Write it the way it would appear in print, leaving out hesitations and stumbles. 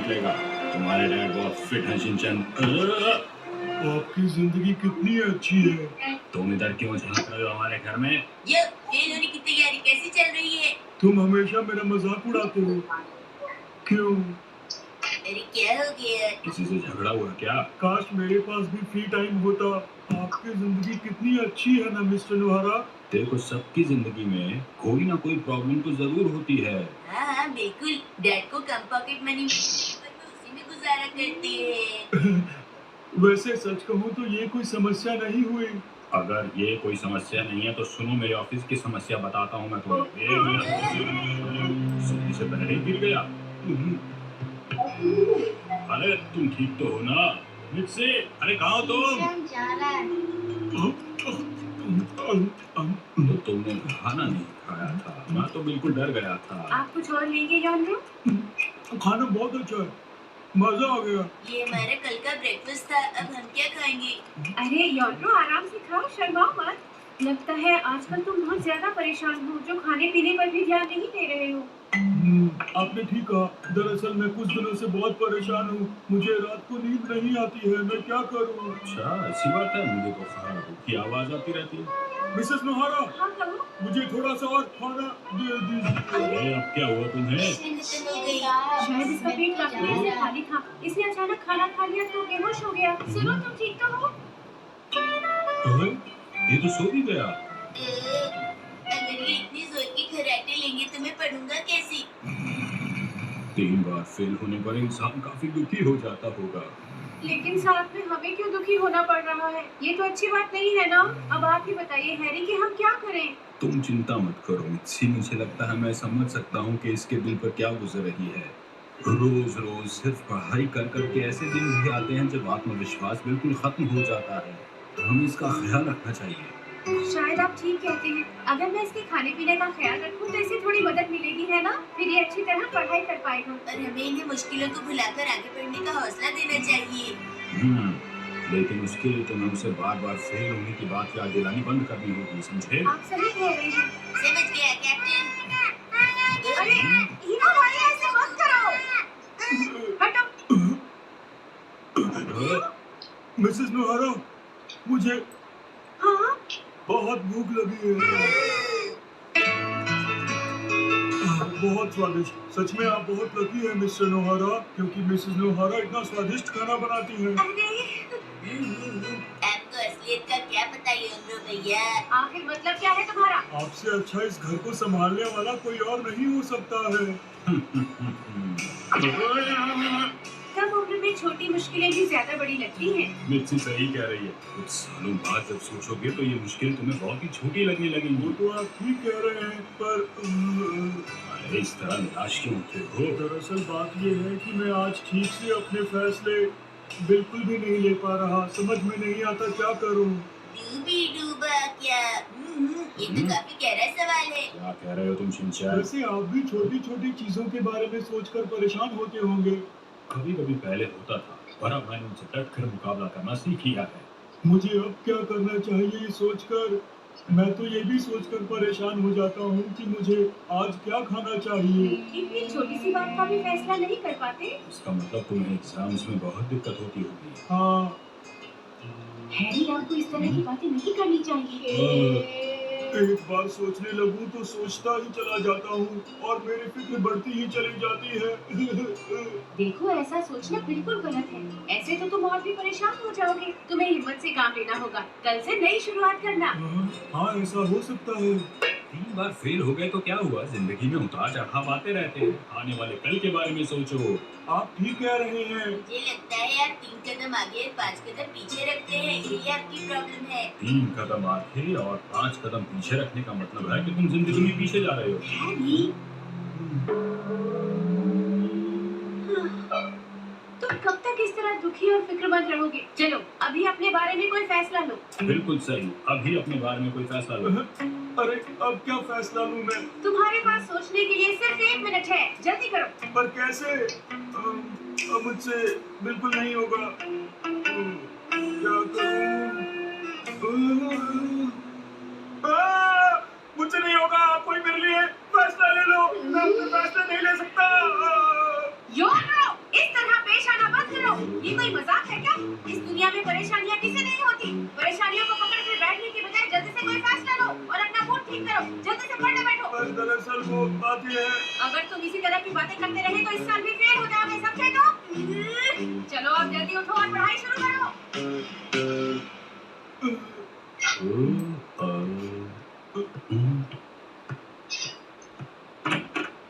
निकलेगा। तुम्हारे डैड बहुत फिट हैं शिनचैन। आपकी जिंदगी कितनी अच्छी है। तुम इधर क्यों झांक रहे हो हमारे घर में? ये फेल होने की तैयारी कैसी चल रही है? तुम हमेशा मेरा मजाक उड़ाते हो। क्यों? अरे क्या हो गया? किसी से झगड़ा हुआ क्या? काश मेरे पास भी फ्री टाइम होता। आपकी जिंदगी कितनी अच्छी है ना मिस्टर नोहारा। देखो सबकी जिंदगी में कोई ना कोई प्रॉब्लम तो जरूर होती है। हाँ हाँ बिल्कुल, डैड को कम पॉकेट मनी पर वो उसी में गुजारा करते हैं। वैसे सच कहूँ तो ये कोई समस्या नहीं हुई। अगर ये कोई समस्या नहीं है तो सुनो मेरे ऑफिस की समस्या बताता हूँ मैं तुम्हें। सीढ़ी से पहले ही गिर गया। अरे तुम ठीक तो हो ना? मिक्सी, अरे कहाँ हो तुम? जा रहा है। तो तुमने खाना नहीं खाया था। मैं तो बिल्कुल डर गया था। आप कुछ और लेंगे जानू? खाना बहुत अच्छा है, मजा आ गया। ये हमारा कल का ब्रेकफास्ट था, अब हम क्या खाएंगे? अरे योड्रो आराम से खाओ, शर्माओ मत। लगता है आजकल तुम बहुत ज्यादा परेशान हो, जो खाने पीने पर भी ध्यान नहीं दे रहे हो। आपने ठीक कहा। दरअसल मैं कुछ दिनों से बहुत परेशान हूँ। मुझे रात को नींद नहीं आती है, मैं क्या करूँ? अच्छा ऐसी बात है। मुझे तो खाना की आवाज आती रहती है। मिसेस नोहारा, हाँ कहो। मुझे थोड़ा सा और खाना दे दीजिए। अरे अब क्या हुआ तुम्हें? नींद खत्म हो गई। शायद इसका पेट काफी देर से खाली था, इसलिए अचानक खाना खा लिया तो बेहोश हो गया। सुनो तुम ठीक तो हो? अरे, ये तो सो भी गया। अगर ये इतनी जोर की खर्राटे लेंगे तो मैं पढ़ूंगा कैसे? 3 बार फेल होने पर इंसान काफी दुखी हो जाता होगा। लेकिन साथ में हमें क्यों दुखी होना पड़ रहा है? ये तो अच्छी बात नहीं है ना। अब आप ही बताइए हैरी कि हम क्या करें? तुम चिंता मत करो मित्सी। मुझे लगता है मैं समझ सकता हूँ कि इसके दिल पर क्या गुजर रही है। रोज रोज सिर्फ पढ़ाई कर कर के ऐसे दिन भी आते हैं जब आत्मविश्वास बिल्कुल खत्म हो जाता है। हमें इसका ख्याल रखना चाहिए। शायद आप ठीक कहते हैं। अगर मैं इसके खाने पीने का ख्याल रखूं तो इसे थोड़ी मदद मिलेगी, है ना? फिर ये अच्छी तरह पढ़ाई कर पाएगा। और हमें इन्हें मुश्किलों को भुलाकर आगे बढ़ने का हौसला देना चाहिए। लेकिन उसके लिए तो उसे बार बार फेल होने की बात याद दिलानी बंद करनी होगी, समझे? आप सही कह रहे हैं। समझ गया कैप्टन। अरे हीना भाई ऐसे मत करो। हटो। मिसेस नोहारा, मुझे हाँ बहुत भूख लगी है। बहुत स्वादिष्ट। सच में आप बहुत लकी हैं मिस्टर नोहारा, क्योंकि मिसेस नोहारा इतना स्वादिष्ट खाना बनाती हैं। आपको असलियत का क्या पता योग्रो भैया? आखिर मतलब क्या है तुम्हारा? आपसे अच्छा इस घर को संभालने वाला कोई और नहीं हो सकता है। कम उम्र में छोटी मुश्किलें भी ज्यादा बड़ी लगती हैं। मिर्ची सही कह रही है। कुछ सालों बाद जब सोचोगे तो ये मुश्किल तुम्हें बहुत ही छोटी लगने लगेंगी। वो तो आप ठीक कह रहे हैं, पर अरे इस तरह निराश क्यों होते हो? दरअसल बात ये है कि मैं आज ठीक से अपने फैसले बिल्कुल भी नहीं ले पा रहा। समझ में नहीं आता क्या करूं। डूबी डूबा क्या? ये तो काफी गहरा सवाल है। क्या कह रहे हो तुम शिनचैन? वैसे आप भी छोटी छोटी चीजों के बारे में सोचकर परेशान होते होंगे। कभी कभी पहले होता था, पर अब मैंने उनसे डटकर मुकाबला करना सीख लिया है। मुझे अब क्या करना चाहिए ये सोचकर मैं तो ये भी सोचकर परेशान हो जाता हूँ कि मुझे आज क्या खाना चाहिए। इतनी छोटी सी बात का भी फैसला नहीं कर पाते? इसका मतलब तुम्हें एग्जाम्स में बहुत दिक्कत होती होगी। हाँ। हैरी, आपको इस तरह की बातें नहीं करनी चाहिए। एक बार सोचने लगूं तो सोचता ही चला जाता हूँ और मेरी फिक्र बढ़ती ही चली जाती है। देखो ऐसा सोचना बिल्कुल गलत है। ऐसे तो तुम और भी परेशान हो जाओगे। तुम्हें हिम्मत से काम लेना होगा। कल से नई शुरुआत करना। हाँ ऐसा हो सकता है। 3 बार फेल हो गए तो क्या हुआ? जिंदगी में उतार चढ़ाव आते रहते हैं। आने वाले कल के बारे में सोचो। आप ठीक कह रहे हैं। मुझे लगता है आप 3 कदम आगे 5 कदम पीछे रखते हैं, यही आपकी प्रॉब्लम है। 3 कदम आगे और 5 कदम पीछे रखने का मतलब है कि तुम जिंदगी में पीछे जा रहे हो। हैरी, तुम कब तक इस तरह दुखी और फिक्रमंद रहोगे? चलो अभी अपने बारे में कोई फैसला लो। बिल्कुल सही, अभी अपने बारे में कोई फैसला लो। अरे अब क्या फैसला लूं मैं? तुम्हारे पास सोचने के लिए सिर्फ 1 मिनट है, जल्दी करो। पर कैसे? अब मुझसे बिल्कुल नहीं होगा। क्या करूं? मुझसे नहीं होगा। कोई मेरे लिए फैसला ले लो। मैं अपने फैसले नहीं ले सकता। योड्रो, इस तरह करो, जल्दी से पढ़ने बैठो। पर दरअसल वो बातें हैं। अगर तुम इसी तरह की बातें करते रहे तो इस साल भी फेल हो जाओगे, समझे तुम? चलो अब जल्दी उठो और पढ़ाई शुरू करो।